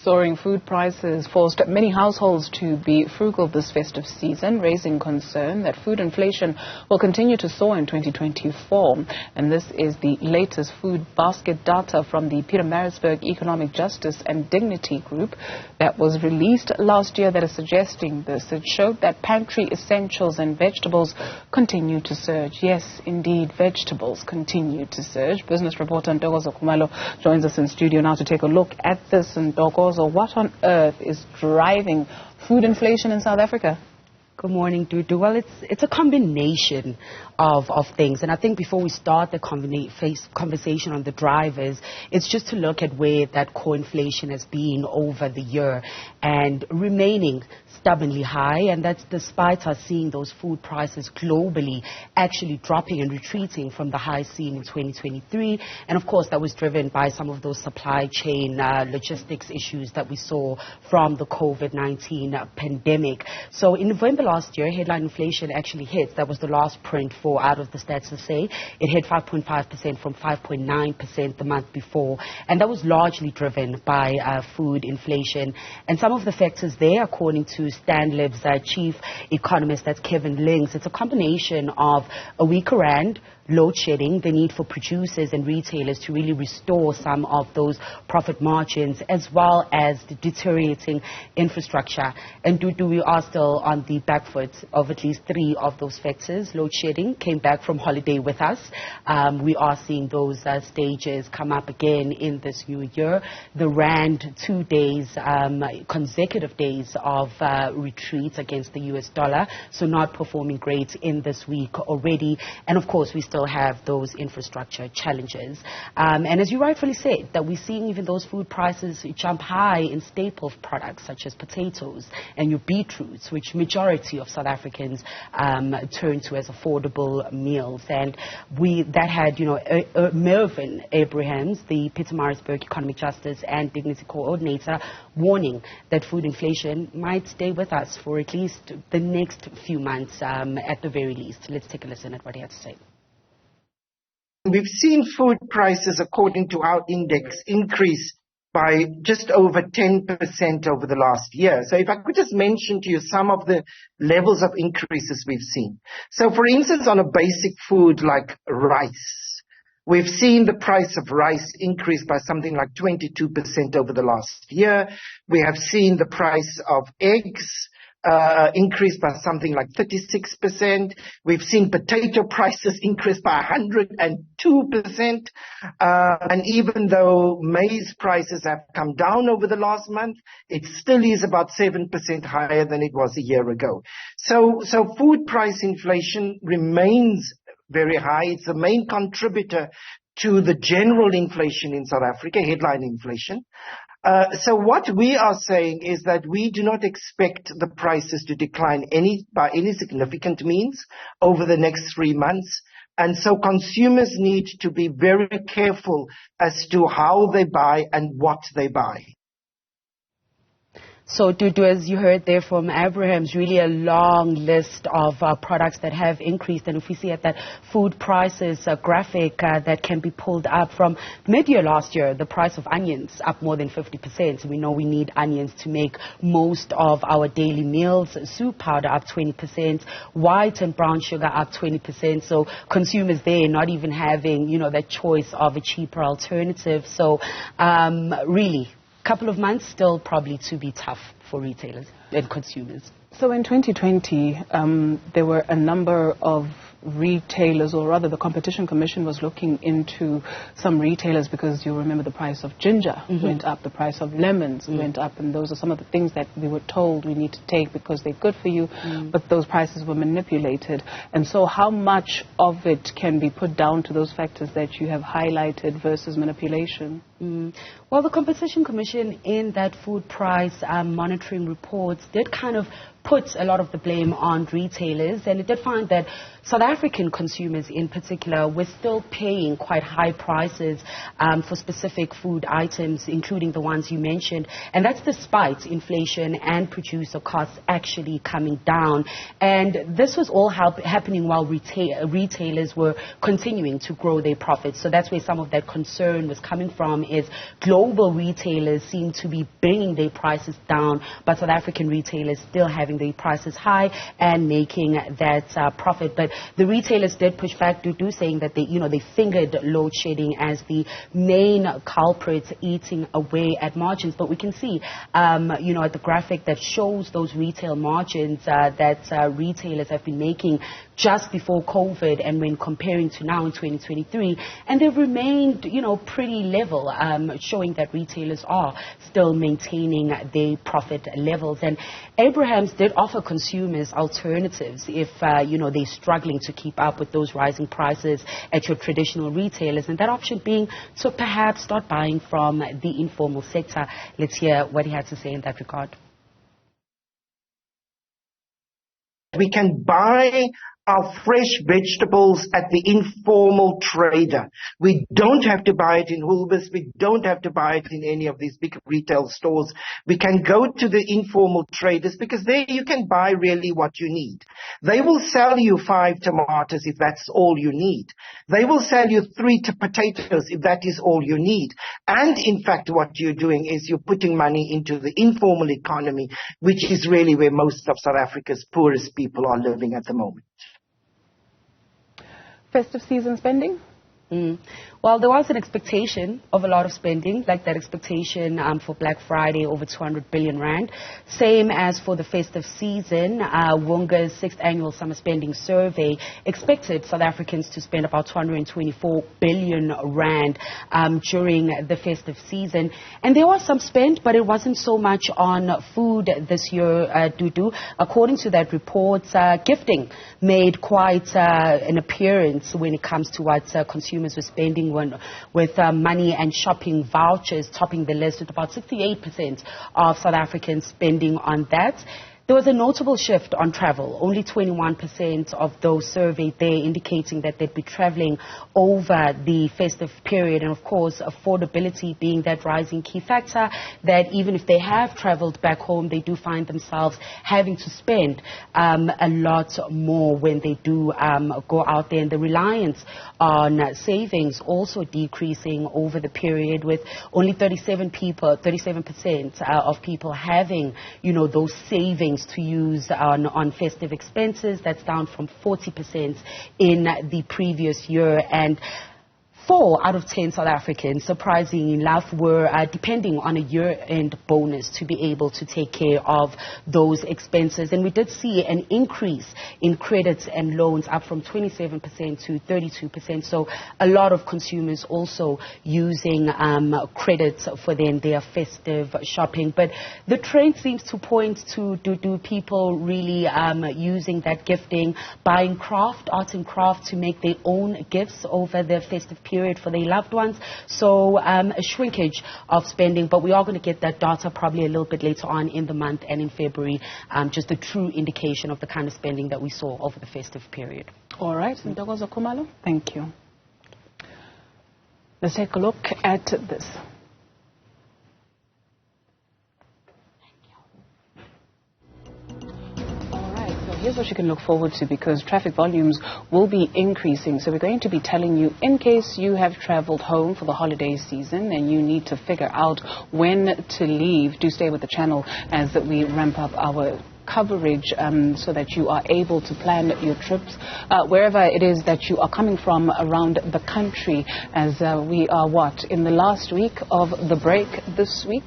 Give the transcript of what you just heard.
Soaring food prices forced many households to be frugal this festive season, raising concern that food inflation will continue to soar in 2024. And this is the latest food basket data from the Pietermaritzburg Economic Justice and Dignity Group that was released last year that is suggesting this. It showed that pantry essentials and vegetables continue to surge. Yes, indeed, vegetables continue to surge. Business reporter Ntokozo Khumalo joins us in studio now to take a look at this. Ntokozo, what on earth is driving food inflation in South Africa? Good morning, Dudu. Well, it's a combination of things. And I think before we start the conversation on the drivers, it's just to look at where that core inflation has been over the year and remaining stubbornly high. And that's despite us seeing those food prices globally actually dropping and retreating from the high seen in 2023. And of course, that was driven by some of those supply chain logistics issues that we saw from the COVID-19 pandemic. So in November last year, headline inflation actually hit. That was the last print for out of the stats to say. It hit 5.5% from 5.9% the month before. And that was largely driven by food inflation. And some of the factors there, according to Stanlib's chief economist, that's Kevin Links, it's a combination of a weaker rand, load shedding, the need for producers and retailers to really restore some of those profit margins, as well as the deteriorating infrastructure. And we are still on the back foot of at least three of those factors. Load shedding came back from holiday with us. We are seeing those stages come up again in this new year. The rand, 2 days, consecutive days of retreat against the US dollar, so not performing great in this week already. And of course, we still have those infrastructure challenges. And as you rightfully said, that we're seeing even those food prices jump high in staple products such as potatoes and your beetroots, which majority of South Africans turn to as affordable meals. And that had, Mervyn Abrahams, the Pietermaritzburg Economic Justice and Dignity Coordinator, warning that food inflation might stay with us for at least the next few months at the very least. Let's take a listen at what he had to say. We've seen food prices, according to our index, increase by just over 10% over the last year. So if I could just mention to you some of the levels of increases we've seen. So for instance, on a basic food like rice, we've seen the price of rice increase by something like 22% over the last year. We have seen the price of eggs increased by something like 36%. We've seen potato prices increase by 102%. And even though maize prices have come down over the last month, it still is about 7% higher than it was a year ago. So food price inflation remains very high. It's the main contributor to the general inflation in South Africa, headline inflation. So what we are saying is that we do not expect the prices to decline by any significant means over the next 3 months. And so consumers need to be very careful as to how they buy and what they buy. So, Dudu, as you heard there from Abraham's, really a long list of products that have increased. And if we see at that food prices graphic that can be pulled up from mid-year last year, the price of onions up more than 50%. We know we need onions to make most of our daily meals. Soup powder up 20%, white and brown sugar up 20%. So consumers there not even having, that choice of a cheaper alternative. So really, couple of months still probably to be tough for retailers and consumers. So in 2020, there were a number of retailers, or rather the Competition Commission was looking into some retailers because you remember the price of ginger went up, the price of lemons went up, and those are some of the things that we were told we need to take because they're good for you, but those prices were manipulated. And so how much of it can be put down to those factors that you have highlighted versus manipulation? Well, the Competition Commission in that food price monitoring reports did kind of put a lot of the blame on retailers, and it did find that South African consumers in particular were still paying quite high prices for specific food items, including the ones you mentioned, and that's despite inflation and producer costs actually coming down. And this was all happening while retailers were continuing to grow their profits. So that's where some of that concern was coming from, is global retailers seem to be bringing their prices down, but South African retailers still having their prices high and making that profit. But the retailers did push back, saying that they fingered load shedding as the main culprit, eating away at margins. But we can see, at the graphic that shows those retail margins that retailers have been making just before COVID and when comparing to now in 2023, and they've remained, pretty level, showing that retailers are still maintaining their profit levels. And Abrahams did offer consumers alternatives if, they're struggling to keep up with those rising prices at your traditional retailers, and that option being to perhaps start buying from the informal sector. Let's hear what he had to say in that regard. We can buy our fresh vegetables at the informal trader. We don't have to buy it in Woolworths. We don't have to buy it in any of these big retail stores. We can go to the informal traders, because there you can buy really what you need. They will sell you 5 tomatoes if that's all you need. They will sell you 3 potatoes if that is all you need. And in fact, what you're doing is you're putting money into the informal economy, which is really where most of South Africa's poorest people are living at the moment. Festive season spending? Well, there was an expectation of a lot of spending, like that expectation for Black Friday, over 200 billion rand. Same as for the festive season. Wonga's 6th annual summer spending survey expected South Africans to spend about 224 billion rand during the festive season. And there was some spend, but it wasn't so much on food this year, Dudu. According to that report, gifting made quite an appearance when it comes to what consumers were spending with money and shopping vouchers topping the list, with about 68% of South Africans spending on that. There was a notable shift on travel. Only 21% of those surveyed there indicating that they'd be traveling over the festive period. And of course, affordability being that rising key factor, that even if they have traveled back home, they do find themselves having to spend a lot more when they do go out there. And the reliance on savings also decreasing over the period, with only 37% of people having, those savings to use on festive expenses. That's down from 40% in the previous year. And 4 out of 10 South Africans, surprisingly enough, were depending on a year-end bonus to be able to take care of those expenses. And we did see an increase in credits and loans, up from 27% to 32%. So a lot of consumers also using credits for their festive shopping. But the trend seems to point to people really using that gifting, buying arts and craft to make their own gifts over the festive period for their loved ones. So a shrinkage of spending, but we are going to get that data probably a little bit later on in the month and in February, just a true indication of the kind of spending that we saw over the festive period. All right, Ntokozo Khumalo, thank you. Let's take a look at this. Here's what you can look forward to, because traffic volumes will be increasing. So we're going to be telling you, in case you have traveled home for the holiday season and you need to figure out when to leave, do stay with the channel as we ramp up our coverage so that you are able to plan your trips wherever it is that you are coming from around the country, as we are in the last week of the break this week.